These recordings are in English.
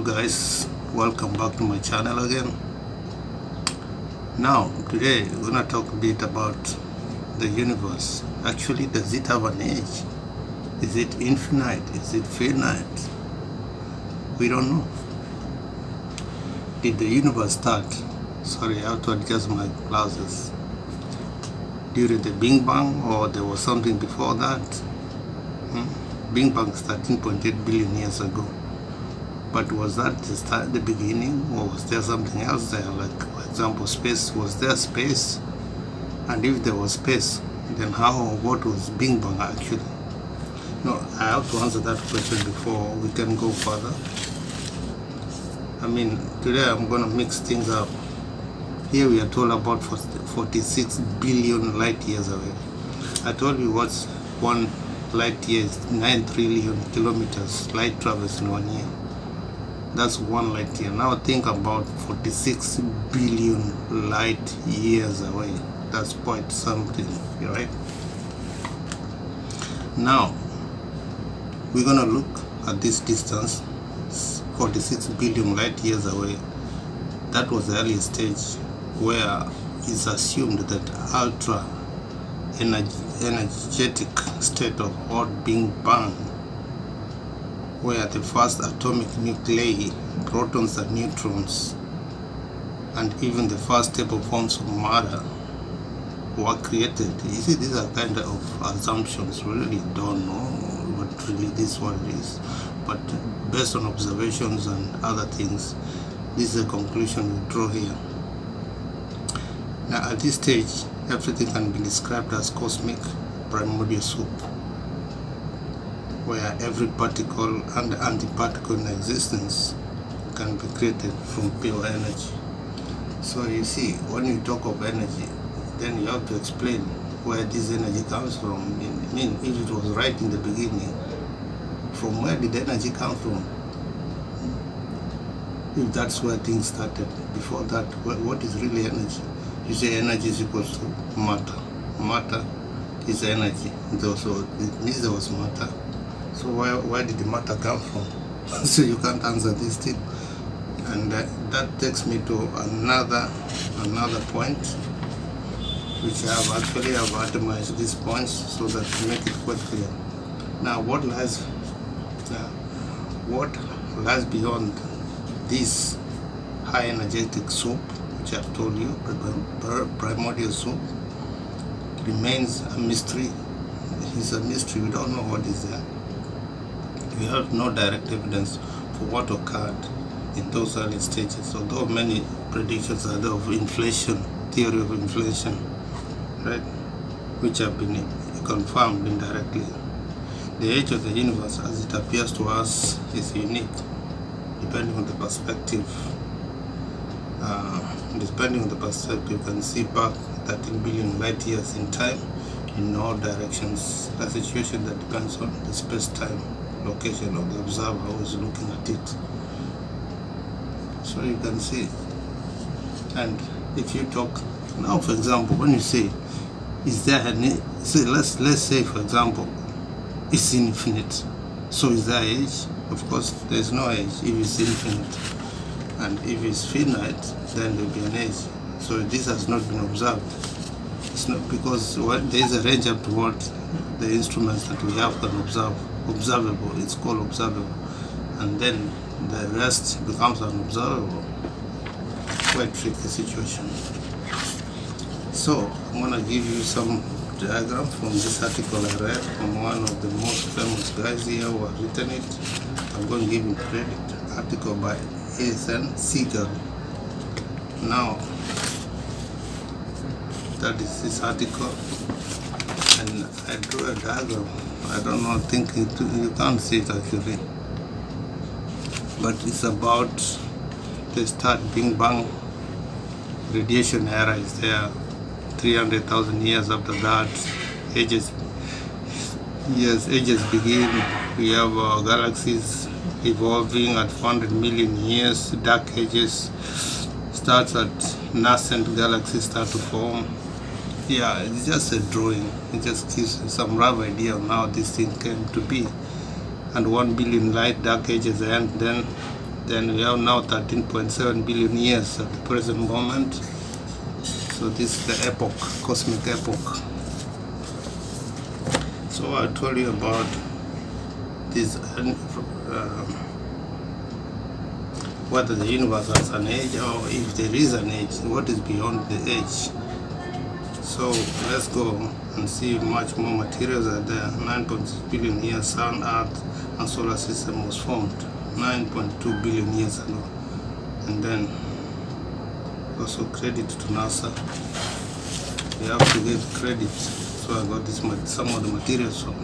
guys, welcome back to my channel again. Now today we're gonna talk a bit about the universe. Actually, does it have an age? Is it infinite? Is it finite? We don't know. Did the universe start? Sorry, I have to adjust my glasses. During the Big Bang, or there was something before that? Big Bang is 13.8 billion years ago. But was that the beginning, or was there something else there? Like, for example, space. Was there space? And if there was space, then what was Big Bang actually? No, I have to answer that question before we can go further. I mean, today I'm going to mix things up. Here we are told about 46 billion light years away. I told you what's 1 light year is 9 trillion kilometers light travels in 1 year. That's 1 light year. Now think about 46 billion light years away. That's quite something, right? Now we're gonna look at this distance, 46 billion light years away. That was the early stage where it's assumed that ultra energetic state of hot Big Bang, where the first atomic nuclei, protons and neutrons, and even the first stable forms of matter were created. You see, these are kind of assumptions. We really don't know what really this one is, but based on observations and other things, this is a conclusion we draw here. Now at this stage, everything can be described as cosmic primordial soup, where every particle and antiparticle in existence can be created from pure energy. So you see, when you talk of energy, then you have to explain where this energy comes from. I mean, if it was right in the beginning, from where did energy come from? If that's where things started, before that, what is really energy? You say energy is equal to matter. Matter is energy. So it means there was matter. So where did the matter come from? So you can't answer this thing. And that takes me to another point, which I have actually atomized these points so that to make it quite clear. Now what lies beyond this high energetic soup, which I've told you, primordial soup, remains a mystery. It's a mystery. We don't know what is there. We have no direct evidence for what occurred in those early stages, although many predictions are there of inflation, theory of inflation, right, which have been confirmed indirectly. The age of the universe, as it appears to us, is unique, depending on the perspective. Depending on the perspective, you can see back 13 billion light years in time in all directions. A situation that depends on the space-time location of the observer who is looking at it. So you can see. And if you talk now, for example, when you say, is there any, let's say for example, it's infinite. So is there age? Of course, there's no age if it's infinite. And if it's finite, then there will be an age. So this has not been observed. It's not because there is a range up to what the instruments that we have can observe. Observable, it's called observable. And then the rest becomes unobservable. Quite tricky situation. So I'm going to give you some diagram from this article I read from one of the most famous guys here who have written it. I'm going to give him credit. Article by Ethan Siegel. Now that is this article, and I drew a diagram. I don't know, you can't see it actually, but it's about the start Big Bang. Radiation era is there. 300,000 years after that, ages begin. We have galaxies evolving at 400 million years. Dark ages starts at nascent galaxies start to form. Yeah, it's just a drawing. It just gives some rough idea on how this thing came to be. And 1 billion light dark ages end, then Then we have now 13.7 billion years at the present moment. So this is the epoch, cosmic epoch. So I told you about this, whether the universe has an age, or if there is an age, what is beyond the age. So let's go and see much more materials are there. 9.6 billion years, Sun, Earth, and solar system was formed 9.2 billion years ago. And then also credit to NASA. We have to give credit. So I got this some of the materials from.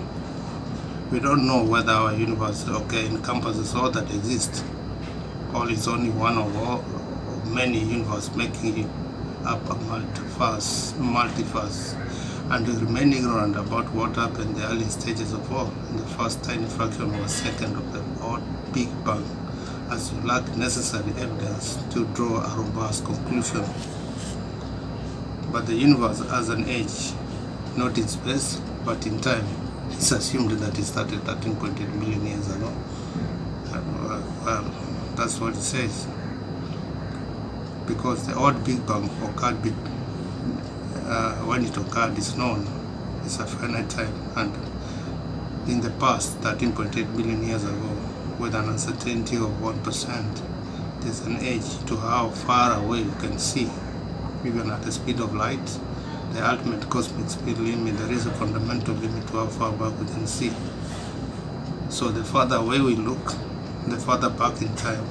We don't know whether our universe encompasses all that exists, or is only one of many universes, making it up a multiverse, and to remain ignorant about what happened in the early stages of all, in the first tiny fraction of a second of the Big Bang, as you lack necessary evidence to draw a robust conclusion. But the universe has an age, not in space, but in time. It's assumed that it started 13.8 million years ago. That's what it says. Because the old Big Bang occurred, when it occurred is known, it's a finite time, and in the past, 13.8 billion years ago, with an uncertainty of 1%, there's an age to how far away you can see, even at the speed of light. The ultimate cosmic speed limit, there is a fundamental limit to how far back we can see. So the farther away we look, the farther back in time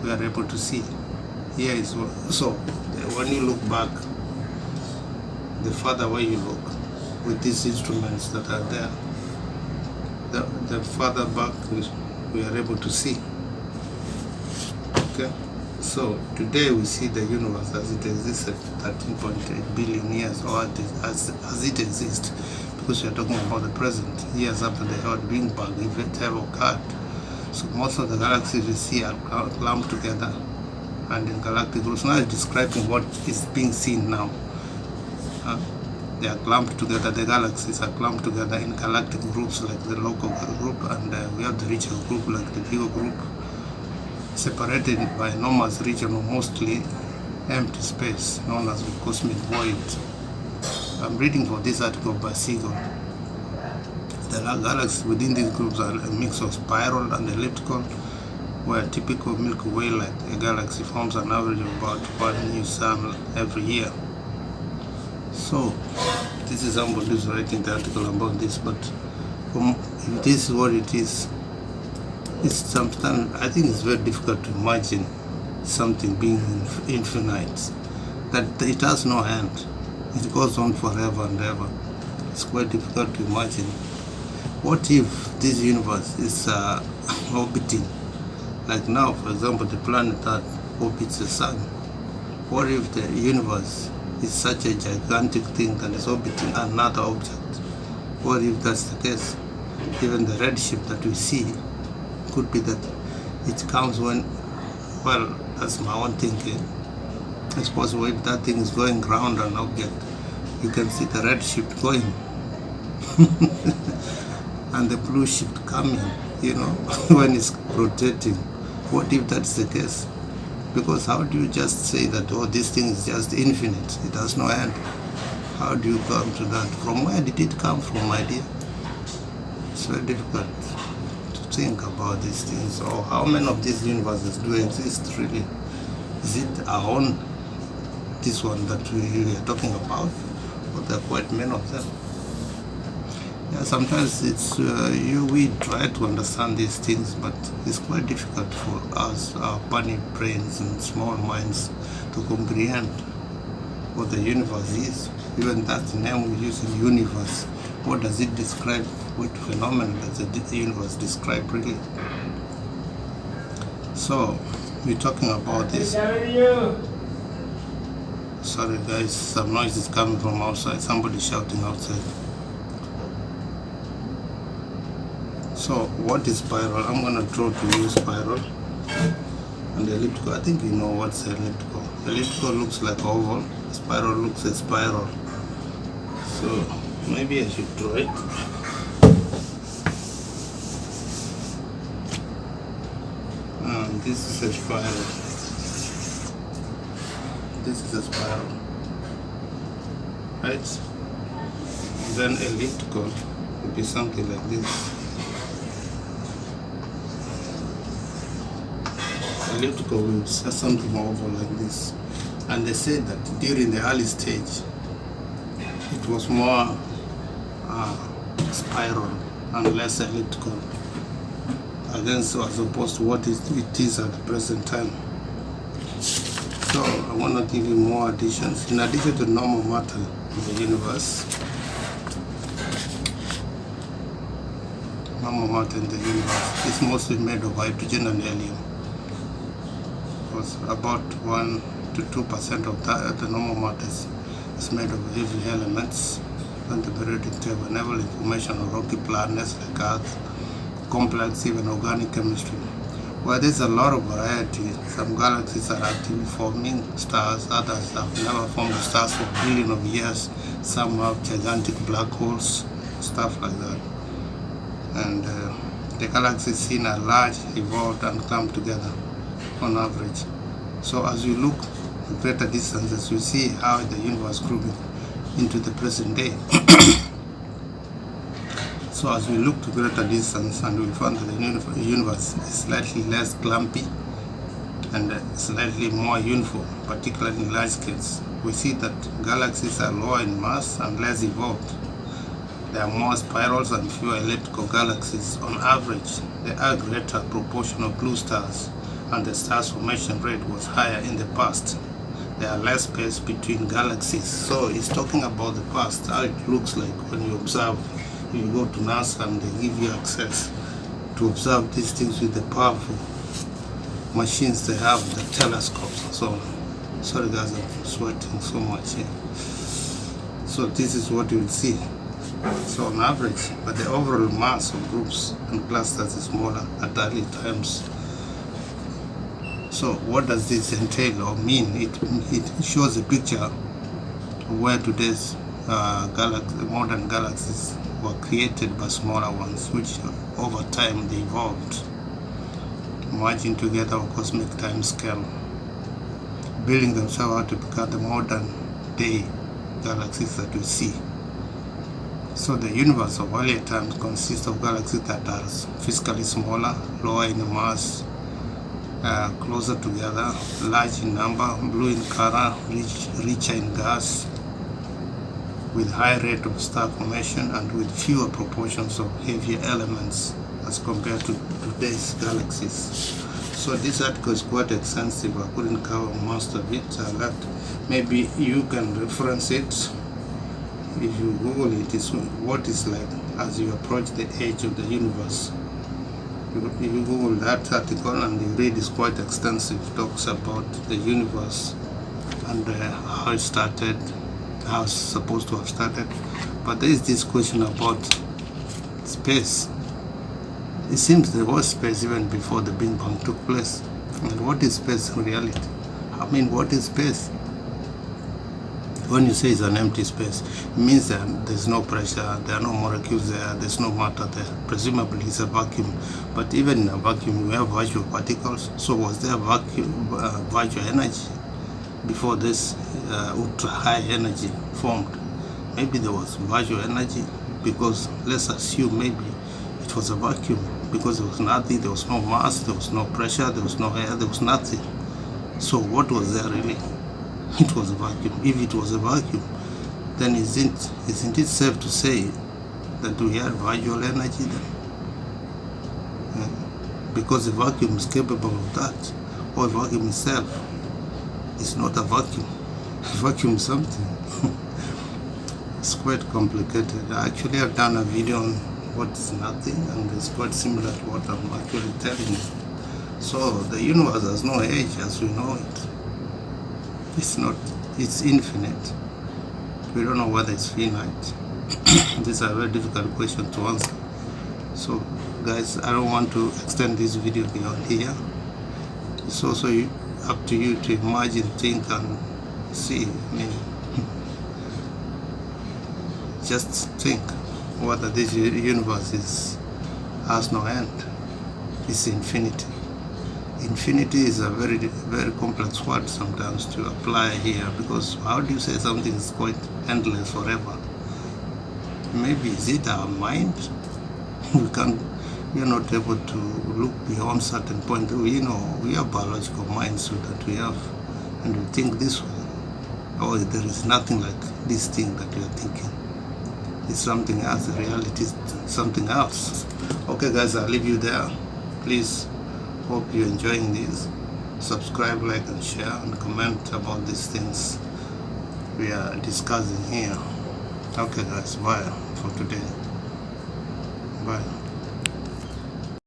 we are able to see. Here is so when you look back, the farther away you look with these instruments that are there, the farther back we are able to see. Okay. So today we see the universe as it existed 13.8 billion years, or as it exists, because we are talking about the present, years after the old Big Bang, if it ever occurred. So most of the galaxies we see are clumped together and in galactic groups. Now it's describing what is being seen now. They are clumped together, the galaxies are clumped together in galactic groups like the local group, and we have the regional group like the Virgo group, separated by enormous region of mostly empty space known as the cosmic void. I'm reading for this article by Siegel. The galaxies within these groups are a mix of spiral and elliptical, where a typical Milky Way like a galaxy forms an average of about one new sun every year. So this is somebody who's writing the article about this, but if this is what it is, it's sometimes, I think it's very difficult to imagine something being infinite, that it has no end. It goes on forever and ever. It's quite difficult to imagine. What if this universe is orbiting, like now, for example, the planet that orbits the sun? What if the universe is such a gigantic thing that is orbiting another object? What if that's the case? Even the redshift that we see could be that it comes when, well, that's my own thinking. It's possible if that thing is going around an object, you can see the redshift going and the blue shift coming, when it's rotating. What if that's the case? Because how do you just say that, oh, this thing is just infinite, it has no end? How do you come to that? From where did it come from, my dear? It's very difficult to think about these things. Or how many of these universes do exist, really? Is it our own, this one that we are talking about? Or there are quite many of them? Yeah, sometimes it's we try to understand these things, but it's quite difficult for us, our bunny brains and small minds, to comprehend what the universe is. Even that name we use in universe, what does it describe? What phenomenon does the universe describe, really? So we're talking about this. Sorry guys, some noise is coming from outside, somebody shouting outside. So what is spiral? I'm going to draw to you spiral and elliptical. I think you know what's elliptical. Elliptical looks like oval, spiral looks like spiral. So maybe I should draw it. And and this is a spiral. This is a spiral, right? Then elliptical would be something like this. Elliptical will say something over like this. And they said that during the early stage, it was more spiral and less elliptical, against as opposed to what it is at the present time. So I want to give you more additions. In addition to normal matter in the universe, normal matter in the universe is mostly made of hydrogen and helium. Because about 1 to 2% of the normal matter is made of heavy elements on the periodic table, enable information on rocky planets like Earth, complex even organic chemistry. Well, there's a lot of variety. Some galaxies are actively forming stars, others have never formed stars for billions of years. Some have gigantic black holes, stuff like that. And the galaxies seen are large, evolved, and come together on average. So as you look at greater distances, you see how the universe grew into the present day. So as we look to greater distance, and we find that the universe is slightly less clumpy and slightly more uniform, particularly in large scales. We see that galaxies are lower in mass and less evolved. There are more spirals and fewer elliptical galaxies. On average, there are greater proportion of blue stars, and the star's formation rate was higher in the past. There are less space between galaxies. So it's talking about the past, how it looks like when you observe. You go to NASA and they give you access to observe these things with the powerful machines they have, the telescopes and so on. Sorry guys, I'm sweating so much here. So this is what you will see. So on average, but the overall mass of groups and clusters is smaller at early times. So what does this entail or mean? It shows a picture of where today's modern galaxies were created by smaller ones, which over time they evolved, merging together a cosmic time scale, building themselves out to become the modern day galaxies that we see. So the universe of earlier times consists of galaxies that are physically smaller, lower in mass, closer together, large in number, blue in color, richer in gas, with high rate of star formation and with fewer proportions of heavier elements as compared to today's galaxies. So this article is quite extensive. I couldn't cover most of it. I left. Maybe you can reference it. If you Google it, it's what it's like as you approach the edge of the universe. If you Google that article and you read, it's quite extensive. It talks about the universe and how it started, how it's supposed to have started. But there is this question about space. It seems there was space even before the Big Bang took place. And what is space in reality? I mean, what is space? When you say it's an empty space, it means that there's no pressure, there are no molecules there, there's no matter there. Presumably it's a vacuum. But even in a vacuum, we have virtual particles. So was there virtual energy before this ultra high energy formed? Maybe there was virtual energy, because let's assume maybe it was a vacuum, because there was nothing, there was no mass, there was no pressure, there was no air, there was nothing. So what was there really? It was a vacuum. If it was a vacuum, then isn't it safe to say that we had virtual energy then? Because the vacuum is capable of that, or the vacuum itself is not a vacuum. A vacuum is something. It's quite complicated. Actually, I've done a video on what is nothing, and it's quite similar to what I'm actually telling you. So the universe has no age as we know it. It's infinite. We don't know whether it's finite. These are very difficult questions to answer. So guys, I don't want to extend this video beyond here. It's also up to you to imagine, think and see. I mean, just think whether this universe has no end. It's infinity. Infinity is a very complex word sometimes to apply here, because how do you say something is quite endless forever? Maybe is it our mind? We are not able to look beyond certain point. We have biological minds that we have, and we think this way. Oh, there is nothing like this thing that we are thinking. It's something else. The reality is something else. Okay, guys, I'll leave you there. Please, hope you're enjoying this. Subscribe, like, and share, and comment about these things we are discussing here. Okay, guys, bye for today. Bye.